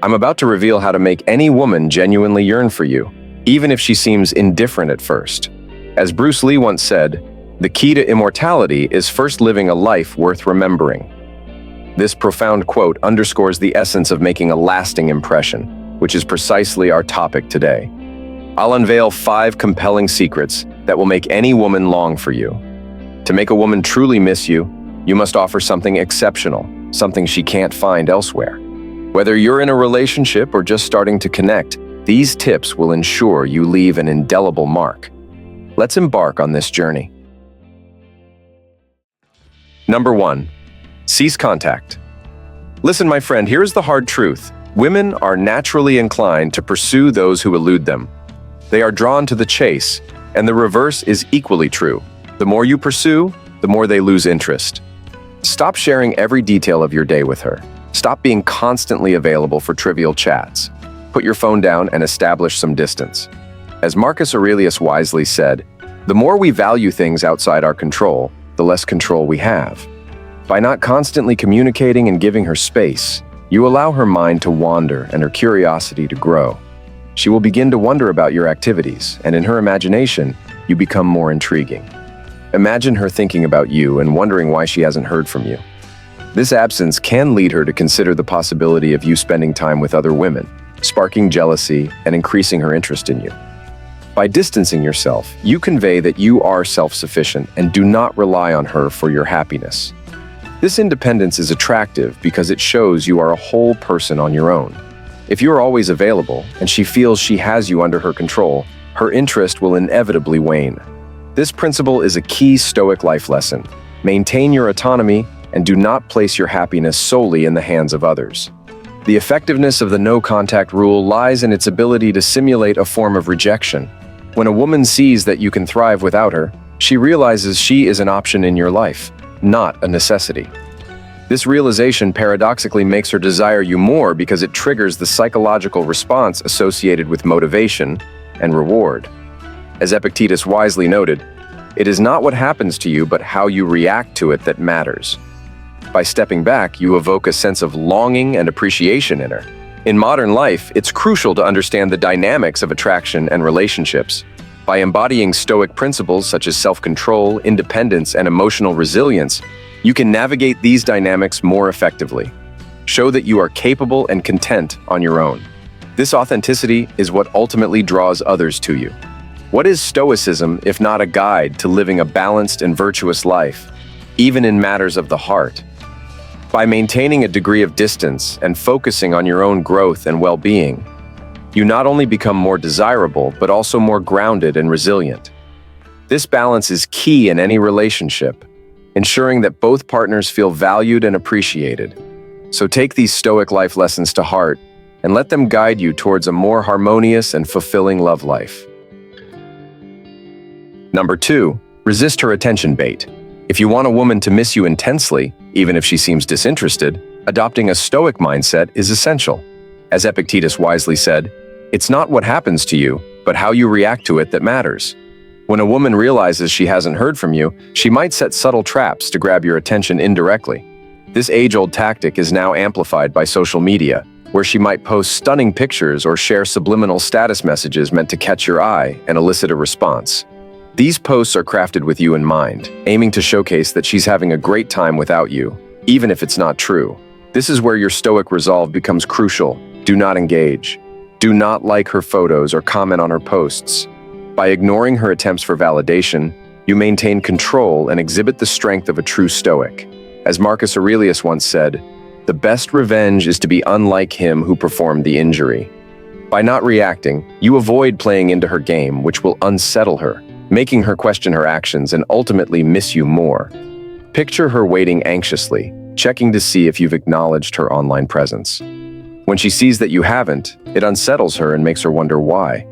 I'm about to reveal how to make any woman genuinely yearn for you, even if she seems indifferent at first. As Bruce Lee once said, the key to immortality is first living a life worth remembering. This profound quote underscores the essence of making a lasting impression, which is precisely our topic today. I'll unveil 5 compelling secrets that will make any woman long for you. To make a woman truly miss you, you must offer something exceptional, something she can't find elsewhere. Whether you're in a relationship or just starting to connect, these tips will ensure you leave an indelible mark. Let's embark on this journey. Number 1. Cease contact. Listen, my friend, here's the hard truth. Women are naturally inclined to pursue those who elude them. They are drawn to the chase, and the reverse is equally true. The more you pursue, the more they lose interest. Stop sharing every detail of your day with her. Stop being constantly available for trivial chats. Put your phone down and establish some distance. As Marcus Aurelius wisely said, the more we value things outside our control, the less control we have. By not constantly communicating and giving her space, you allow her mind to wander and her curiosity to grow. She will begin to wonder about your activities, and in her imagination, you become more intriguing. Imagine her thinking about you and wondering why she hasn't heard from you. This absence can lead her to consider the possibility of you spending time with other women, sparking jealousy and increasing her interest in you. By distancing yourself, you convey that you are self-sufficient and do not rely on her for your happiness. This independence is attractive because it shows you are a whole person on your own. If you are always available and she feels she has you under her control, her interest will inevitably wane. This principle is a key Stoic life lesson. Maintain your autonomy and do not place your happiness solely in the hands of others. The effectiveness of the no-contact rule lies in its ability to simulate a form of rejection. When a woman sees that you can thrive without her, she realizes she is an option in your life, not a necessity. This realization paradoxically makes her desire you more because it triggers the psychological response associated with motivation and reward. As Epictetus wisely noted, it is not what happens to you but how you react to it that matters. By stepping back, you evoke a sense of longing and appreciation in her. In modern life, it's crucial to understand the dynamics of attraction and relationships. By embodying Stoic principles such as self-control, independence, and emotional resilience, you can navigate these dynamics more effectively. Show that you are capable and content on your own. This authenticity is what ultimately draws others to you. What is Stoicism if not a guide to living a balanced and virtuous life, even in matters of the heart? By maintaining a degree of distance and focusing on your own growth and well-being, you not only become more desirable, but also more grounded and resilient. This balance is key in any relationship, ensuring that both partners feel valued and appreciated. So take these Stoic life lessons to heart and let them guide you towards a more harmonious and fulfilling love life. Number 2, resist her attention bait. If you want a woman to miss you intensely, even if she seems disinterested, adopting a Stoic mindset is essential. As Epictetus wisely said, it's not what happens to you, but how you react to it that matters. When a woman realizes she hasn't heard from you, she might set subtle traps to grab your attention indirectly. This age-old tactic is now amplified by social media, where she might post stunning pictures or share subliminal status messages meant to catch your eye and elicit a response. These posts are crafted with you in mind, aiming to showcase that she's having a great time without you, even if it's not true. This is where your Stoic resolve becomes crucial. Do not engage. Do not like her photos or comment on her posts. By ignoring her attempts for validation, you maintain control and exhibit the strength of a true Stoic. As Marcus Aurelius once said, "The best revenge is to be unlike him who performed the injury." By not reacting, you avoid playing into her game, which will unsettle her, making her question her actions and ultimately miss you more. Picture her waiting anxiously, checking to see if you've acknowledged her online presence. When she sees that you haven't, it unsettles her and makes her wonder why.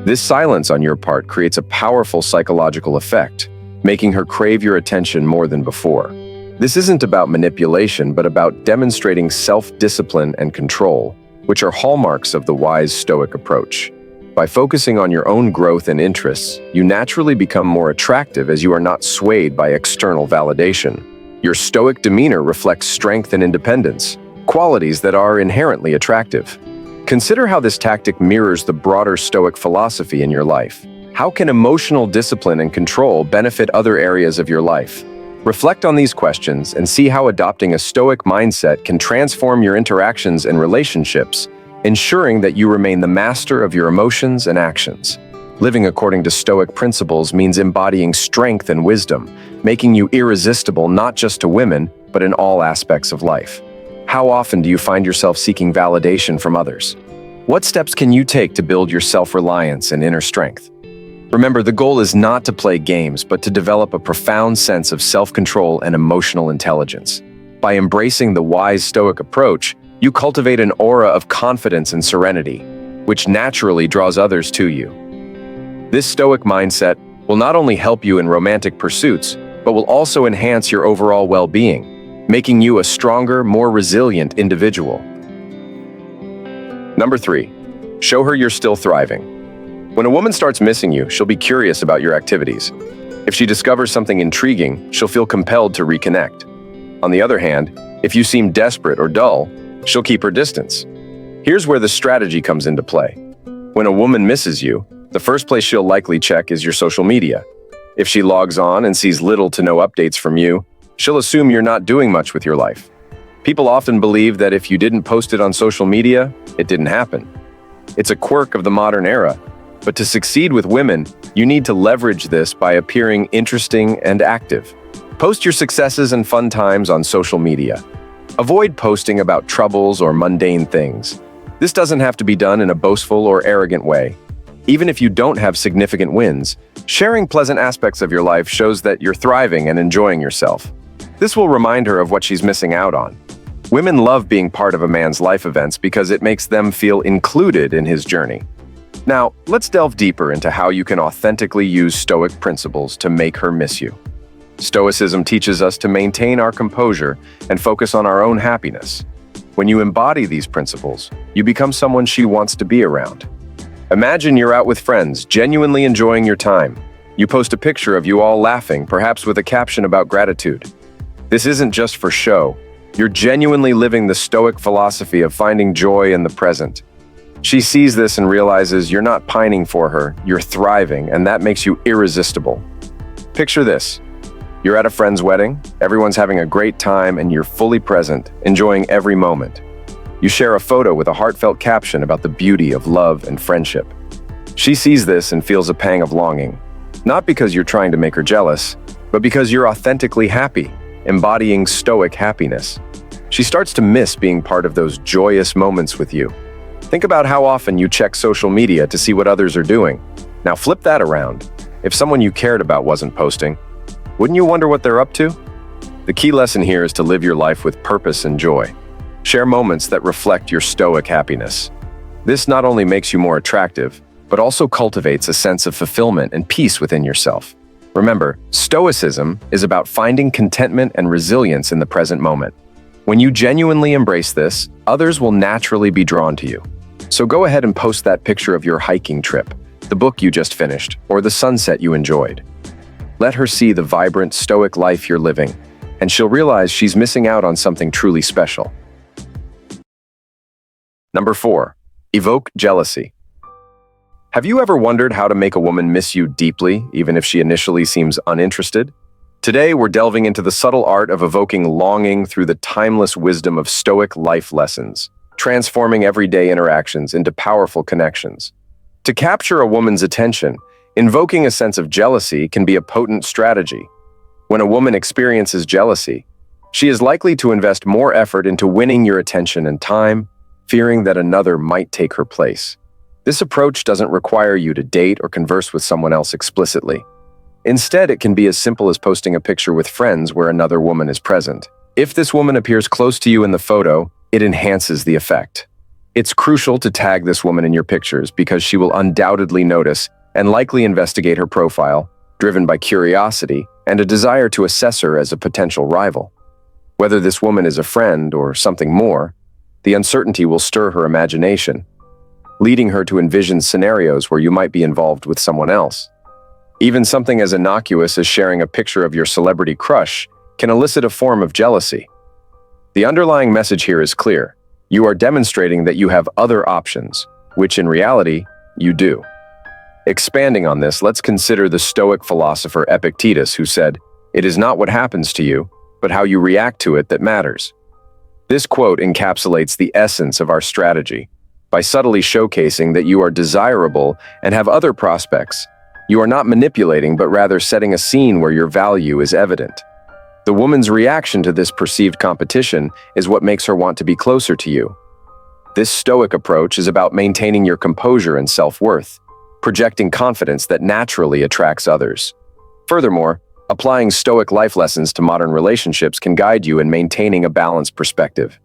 This silence on your part creates a powerful psychological effect, making her crave your attention more than before. This isn't about manipulation, but about demonstrating self-discipline and control, which are hallmarks of the wise Stoic approach. By focusing on your own growth and interests, you naturally become more attractive as you are not swayed by external validation. Your Stoic demeanor reflects strength and independence, qualities that are inherently attractive. Consider how this tactic mirrors the broader Stoic philosophy in your life. How can emotional discipline and control benefit other areas of your life? Reflect on these questions and see how adopting a Stoic mindset can transform your interactions and relationships, ensuring that you remain the master of your emotions and actions. Living according to Stoic principles means embodying strength and wisdom, making you irresistible not just to women, but in all aspects of life. How often do you find yourself seeking validation from others? What steps can you take to build your self-reliance and inner strength? Remember, the goal is not to play games, but to develop a profound sense of self-control and emotional intelligence. By embracing the wise Stoic approach, you cultivate an aura of confidence and serenity, which naturally draws others to you. This Stoic mindset will not only help you in romantic pursuits, but will also enhance your overall well-being, making you a stronger, more resilient individual. Number 3, show her you're still thriving. When a woman starts missing you, she'll be curious about your activities. If she discovers something intriguing, she'll feel compelled to reconnect. On the other hand, if you seem desperate or dull, she'll keep her distance. Here's where the strategy comes into play. When a woman misses you, the first place she'll likely check is your social media. If she logs on and sees little to no updates from you, she'll assume you're not doing much with your life. People often believe that if you didn't post it on social media, it didn't happen. It's a quirk of the modern era. But to succeed with women, you need to leverage this by appearing interesting and active. Post your successes and fun times on social media. Avoid posting about troubles or mundane things. This doesn't have to be done in a boastful or arrogant way. Even if you don't have significant wins, sharing pleasant aspects of your life shows that you're thriving and enjoying yourself. This will remind her of what she's missing out on. Women love being part of a man's life events because it makes them feel included in his journey. Now, let's delve deeper into how you can authentically use Stoic principles to make her miss you. Stoicism teaches us to maintain our composure and focus on our own happiness. When you embody these principles, you become someone she wants to be around. Imagine you're out with friends, genuinely enjoying your time. You post a picture of you all laughing, perhaps with a caption about gratitude. This isn't just for show. You're genuinely living the Stoic philosophy of finding joy in the present. She sees this and realizes you're not pining for her, you're thriving, and that makes you irresistible. Picture this. You're at a friend's wedding, everyone's having a great time, and you're fully present, enjoying every moment. You share a photo with a heartfelt caption about the beauty of love and friendship. She sees this and feels a pang of longing, not because you're trying to make her jealous, but because you're authentically happy, embodying Stoic happiness. She starts to miss being part of those joyous moments with you. Think about how often you check social media to see what others are doing. Now flip that around. If someone you cared about wasn't posting, wouldn't you wonder what they're up to? The key lesson here is to live your life with purpose and joy. Share moments that reflect your Stoic happiness. This not only makes you more attractive, but also cultivates a sense of fulfillment and peace within yourself. Remember, Stoicism is about finding contentment and resilience in the present moment. When you genuinely embrace this, others will naturally be drawn to you. So go ahead and post that picture of your hiking trip, the book you just finished, or the sunset you enjoyed. Let her see the vibrant, Stoic life you're living, and she'll realize she's missing out on something truly special. Number 4, evoke jealousy. Have you ever wondered how to make a woman miss you deeply, even if she initially seems uninterested? Today, we're delving into the subtle art of evoking longing through the timeless wisdom of Stoic life lessons, transforming everyday interactions into powerful connections. To capture a woman's attention, invoking a sense of jealousy can be a potent strategy. When a woman experiences jealousy, she is likely to invest more effort into winning your attention and time, fearing that another might take her place. This approach doesn't require you to date or converse with someone else explicitly. Instead, it can be as simple as posting a picture with friends where another woman is present. If this woman appears close to you in the photo, it enhances the effect. It's crucial to tag this woman in your pictures because she will undoubtedly notice and likely investigate her profile, driven by curiosity and a desire to assess her as a potential rival. Whether this woman is a friend or something more, the uncertainty will stir her imagination, leading her to envision scenarios where you might be involved with someone else. Even something as innocuous as sharing a picture of your celebrity crush can elicit a form of jealousy. The underlying message here is clear. You are demonstrating that you have other options, which in reality, you do. Expanding on this, let's consider the Stoic philosopher Epictetus, who said, "It is not what happens to you, but how you react to it that matters." This quote encapsulates the essence of our strategy. By subtly showcasing that you are desirable and have other prospects, you are not manipulating but rather setting a scene where your value is evident. The woman's reaction to this perceived competition is what makes her want to be closer to you. This Stoic approach is about maintaining your composure and self-worth, projecting confidence that naturally attracts others. Furthermore, applying Stoic life lessons to modern relationships can guide you in maintaining a balanced perspective.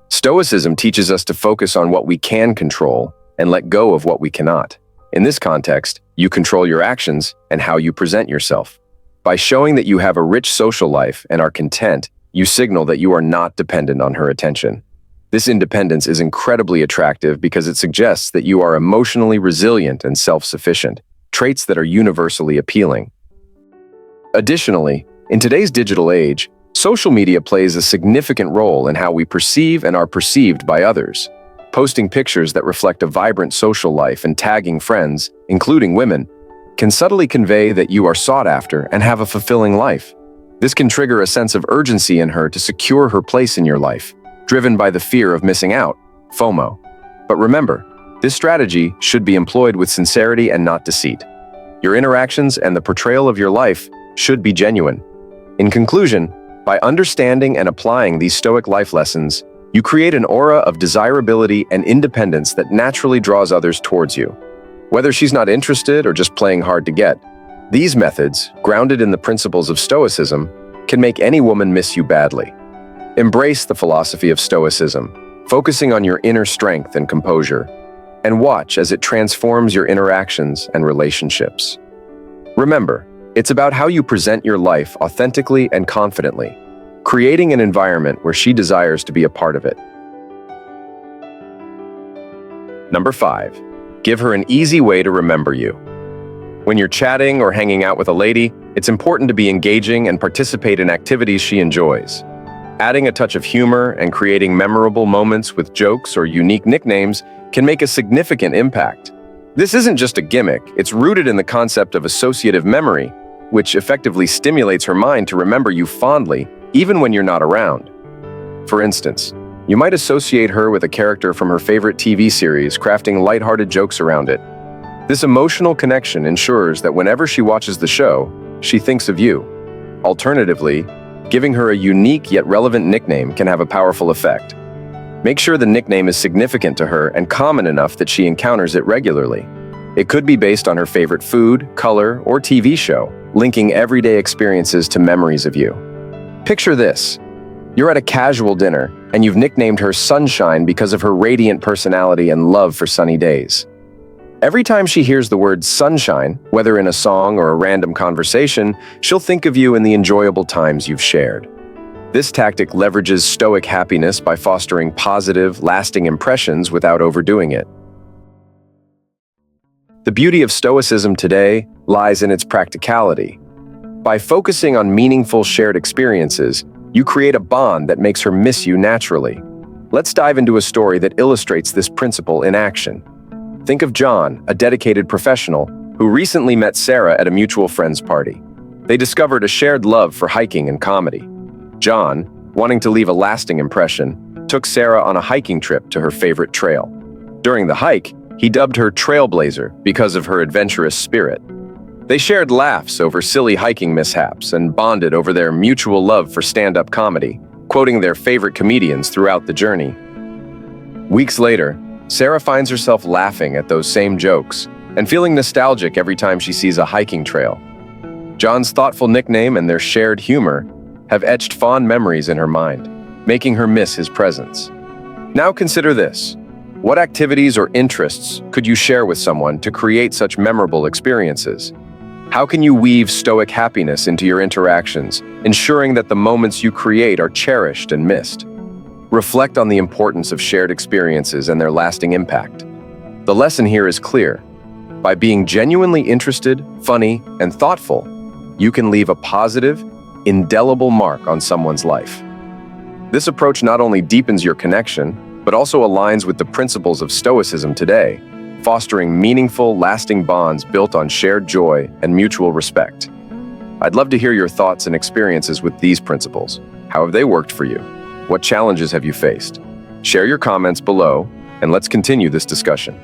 Stoicism teaches us to focus on what we can control and let go of what we cannot. In this context, you control your actions and how you present yourself. By showing that you have a rich social life and are content, you signal that you are not dependent on her attention. This independence is incredibly attractive because it suggests that you are emotionally resilient and self-sufficient, traits that are universally appealing. Additionally, in today's digital age, social media plays a significant role in how we perceive and are perceived by others. Posting pictures that reflect a vibrant social life and tagging friends, including women, can subtly convey that you are sought after and have a fulfilling life. This can trigger a sense of urgency in her to secure her place in your life, driven by the fear of missing out, FOMO. But remember, this strategy should be employed with sincerity and not deceit. Your interactions and the portrayal of your life should be genuine. In conclusion, by understanding and applying these Stoic life lessons, you create an aura of desirability and independence that naturally draws others towards you. Whether she's not interested or just playing hard to get, these methods, grounded in the principles of Stoicism, can make any woman miss you badly. Embrace the philosophy of Stoicism, focusing on your inner strength and composure, and watch as it transforms your interactions and relationships. Remember, it's about how you present your life authentically and confidently, creating an environment where she desires to be a part of it. Number 5. Give her an easy way to remember you. When you're chatting or hanging out with a lady, it's important to be engaging and participate in activities she enjoys. Adding a touch of humor and creating memorable moments with jokes or unique nicknames can make a significant impact. This isn't just a gimmick, it's rooted in the concept of associative memory, which effectively stimulates her mind to remember you fondly, even when you're not around. For instance, you might associate her with a character from her favorite TV series, crafting lighthearted jokes around it. This emotional connection ensures that whenever she watches the show, she thinks of you. Alternatively, giving her a unique yet relevant nickname can have a powerful effect. Make sure the nickname is significant to her and common enough that she encounters it regularly. It could be based on her favorite food, color, or TV show, linking everyday experiences to memories of you. Picture this. You're at a casual dinner, and you've nicknamed her Sunshine because of her radiant personality and love for sunny days. Every time she hears the word sunshine, whether in a song or a random conversation, she'll think of you and the enjoyable times you've shared. This tactic leverages Stoic happiness by fostering positive, lasting impressions without overdoing it. The beauty of Stoicism today lies in its practicality. By focusing on meaningful shared experiences, you create a bond that makes her miss you naturally. Let's dive into a story that illustrates this principle in action. Think of John, a dedicated professional, who recently met Sarah at a mutual friend's party. They discovered a shared love for hiking and comedy. John, wanting to leave a lasting impression, took Sarah on a hiking trip to her favorite trail. During the hike, he dubbed her Trailblazer because of her adventurous spirit. They shared laughs over silly hiking mishaps and bonded over their mutual love for stand-up comedy, quoting their favorite comedians throughout the journey. Weeks later, Sarah finds herself laughing at those same jokes and feeling nostalgic every time she sees a hiking trail. John's thoughtful nickname and their shared humor have etched fond memories in her mind, making her miss his presence. Now consider this. What activities or interests could you share with someone to create such memorable experiences? How can you weave Stoic happiness into your interactions, ensuring that the moments you create are cherished and missed? Reflect on the importance of shared experiences and their lasting impact. The lesson here is clear. By being genuinely interested, funny, and thoughtful, you can leave a positive, indelible mark on someone's life. This approach not only deepens your connection, but also aligns with the principles of Stoicism today, fostering meaningful, lasting bonds built on shared joy and mutual respect. I'd love to hear your thoughts and experiences with these principles. How have they worked for you? What challenges have you faced? Share your comments below, and let's continue this discussion.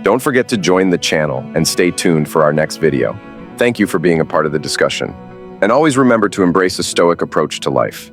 Don't forget to join the channel and stay tuned for our next video. Thank you for being a part of the discussion. And always remember to embrace a Stoic approach to life.